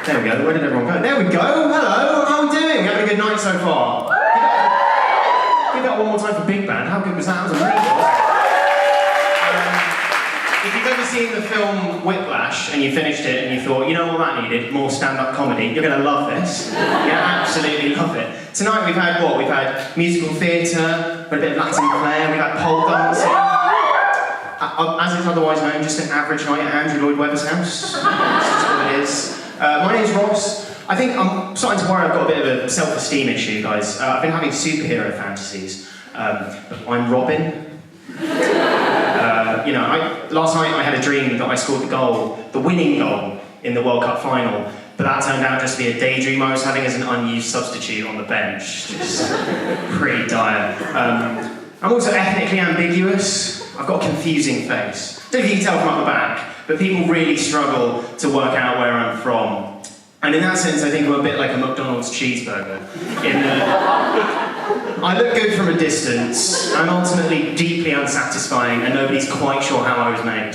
There we go. Where did everyone go? There we go. Hello. How are we doing? We having a good night so far? Give that one more time for Big Band. How good was that? That was amazing. If you've ever seen the film Whiplash and you finished it and you thought, you know what that needed? More stand-up comedy. You're going to love this. You absolutely love it. Tonight we've had what? We've had musical theatre, a bit of Latin flair, we've had pole dancing. As it's otherwise known, just an average night at Andrew Lloyd Webber's house. That's just what it is. My name's Ross. I think I'm starting to worry I've got a bit of a self-esteem issue, guys. I've been having superhero fantasies. But I'm Robin. Last night I had a dream that I scored the winning goal in the World Cup final, but that turned out just to be a daydream I was having as an unused substitute on the bench. Just pretty dire. I'm also ethnically ambiguous. I've got a confusing face. Don't know if you can tell from up the back, but people really struggle to work out where I'm from. And in that sense, I think I'm a bit like a McDonald's cheeseburger. In that I look good from a distance, I'm ultimately deeply unsatisfying, and nobody's quite sure how I was made.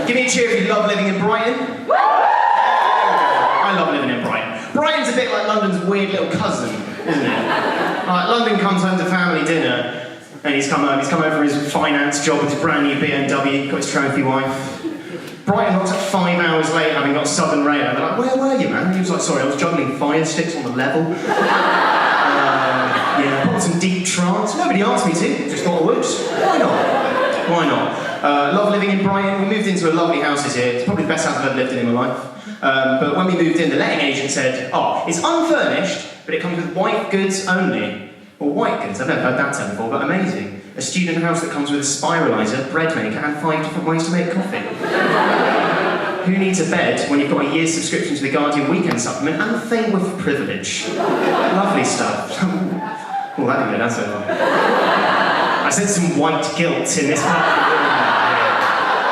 Give me a cheer if you love living in Brighton. I love living in Brighton. Brighton's a bit like London's weird little cousin, isn't it? Like, London comes home to family dinner, and he's come over his finance job with his brand new BMW, got his trophy wife. Brighton rocks up 5 hours late, having got Southern Rail. They're like, where were you, man? And he was like, sorry, I was juggling fire sticks on the level. Put some deep trance. Nobody asked me to, just thought I would. Why not? Why not? Love living in Brighton. We moved into a lovely house here. It's probably the best house I've ever lived in my life. But when we moved in, the letting agent said, it's unfurnished, but it comes with white goods only. Or white goods, I've never heard that term before, but amazing. A student house that comes with a spiralizer, bread maker, and 5 different ways to make coffee. Who needs a bed when you've got a year's subscription to the Guardian weekend supplement and the thing with privilege? Lovely stuff. Oh, that didn't go down so well. I said some white guilt in this part.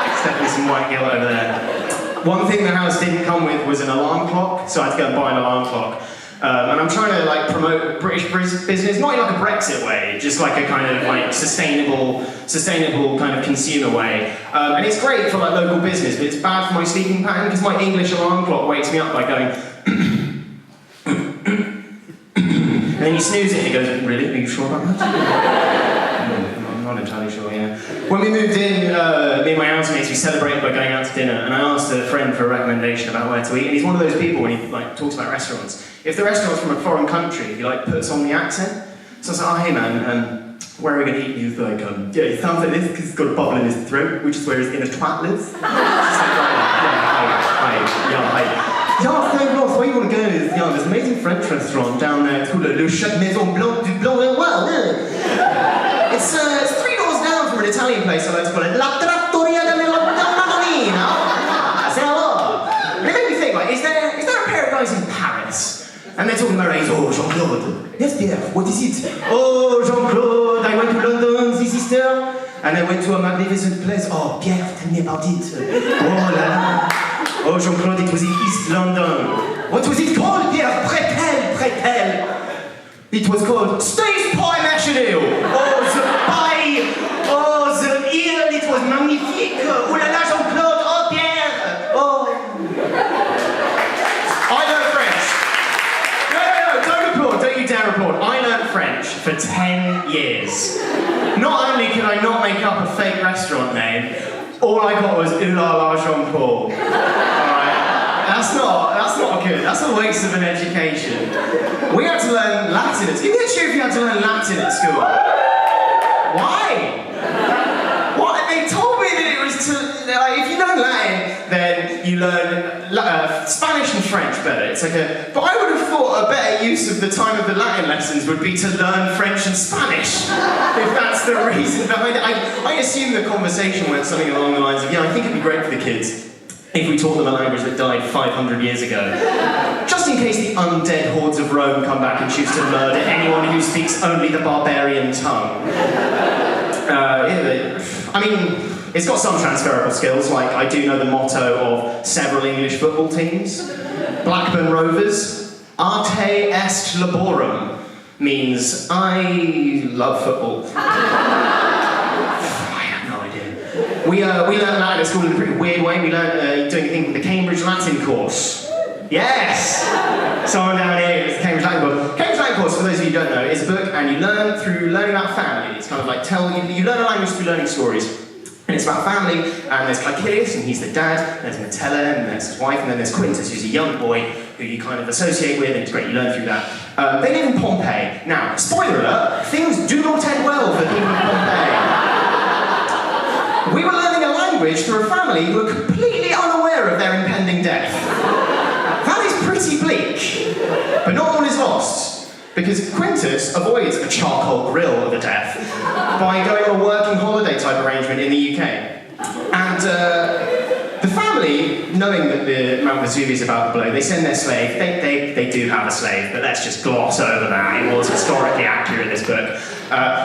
There's definitely some white guilt over there. One thing the house didn't come with was an alarm clock, so I had to go and buy an alarm clock. And I'm trying to promote British business, not in like a Brexit way, just like a kind of sustainable kind of consumer way. And it's great for like local business, but it's bad for my sleeping pattern because my English alarm clock wakes me up by going and then you snooze it and it goes, really? Are you sure about that? I'm not entirely sure, yeah. When we moved in, me and my housemates, we celebrated by going out to dinner, and I asked a friend for a recommendation about where to eat, and he's one of those people when he talks about restaurants. If the restaurant's from a foreign country, he puts on the accent. So I was like, hey man, where are we going to eat? He was like, he sounds like this because he's got a bubble in his throat, which is where his inner twat lives. Ross, where you want to go is, there's an amazing French restaurant down there. It's called Le Chat Maison Blanc du Blanc et Noir. It's 3 doors down from an Italian place I like to call it La Trattoria della Madonnina. C'est alors. And it made me think, is there a pair of guys in Paris? And they're talking about race. Oh, Jean-Claude. Yes, Pierre, what is it? Oh, Jean-Claude, I went to London this Easter, and I went to a magnificent place. Oh, Pierre, tell me about it. Oh, la la. Oh, Jean-Claude, it was in East London. What was it called, Pierre? Prétel. It was called Stace Pie Machineel. Oh, the pie. Oh, the eel, it was magnifique. Oh la la, Jean-Claude. Oh, Pierre. Oh. I learned French. No, don't applaud. Don't you dare applaud. I learned French for 10 years. Not only could I not make up a fake restaurant name, all I got was Ooh la la Jean-Paul. That's not good. That's a waste of an education. We had to learn Latin. Give me a cheer if you had to learn Latin at school. Why? What? They told me that it was if you learn Latin, then you learn Spanish and French better. But I would have thought a better use of the time of the Latin lessons would be to learn French and Spanish. If that's the reason behind it. I assume the conversation went something along the lines of, I think it'd be great for the kids if we taught them a language that died 500 years ago. Just in case the undead hordes of Rome come back and choose to murder anyone who speaks only the barbarian tongue. It's got some transferable skills, like I do know the motto of several English football teams. Blackburn Rovers, Arte est laborum, means I love football. We learned Latin at school in a pretty weird way. We learned doing a thing with the Latin course. Yes! Someone down here is the Cambridge Latin course. Cambridge Latin course, for those of you who don't know, is a book and you learn through learning about family. It's kind of like you learn a language through learning stories. And it's about family, and there's Caecilius, and he's the dad, and there's Metella, and there's his wife, and then there's Quintus, who's a young boy who you kind of associate with, and it's great, you learn through that. They live in Pompeii. Now, spoiler alert, things do not end well for people in Pompeii. We were learning a language through a family who were completely unaware of their impending death. That is pretty bleak, but not all is lost. Because Quintus avoids a charcoal grill of a death by going on a working holiday type arrangement in the UK. And the family, knowing that the Mount Vesuvius is about to blow, they send their slave. They do have a slave, but let's just gloss over that. It was historically accurate, this book.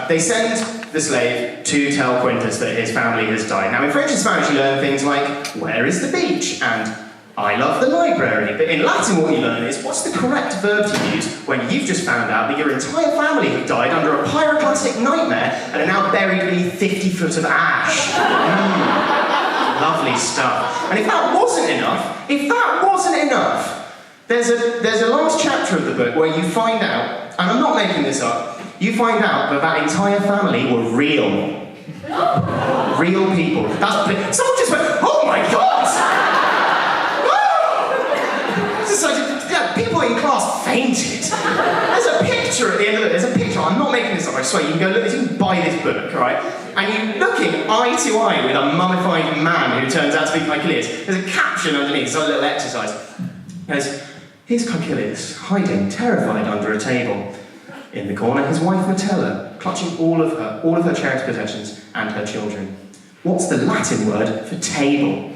They send the slave to tell Quintus that his family has died. Now, in French and Spanish, you learn things like, where is the beach? And I love the library. But in Latin, what you learn is, what's the correct verb to use when you've just found out that your entire family have died under a pyroclastic nightmare and are now buried beneath 50 foot of ash? Lovely stuff. And if that wasn't enough, there's a last chapter of the book where you find out, and I'm not making this up, you find out that that entire family were real. Real people. Someone just went, oh my God! People in class fainted. There's a picture at the end of it. There's a picture. I'm not making this up. I swear. You can go look. You can buy this book, right? And you're looking eye to eye with a mummified man who turns out to be Caecilius. There's a caption underneath. It's a little exercise. It goes, here's Caecilius, hiding, terrified under a table. In the corner, his wife Metella, clutching all of her cherished possessions and her children. What's the Latin word for table?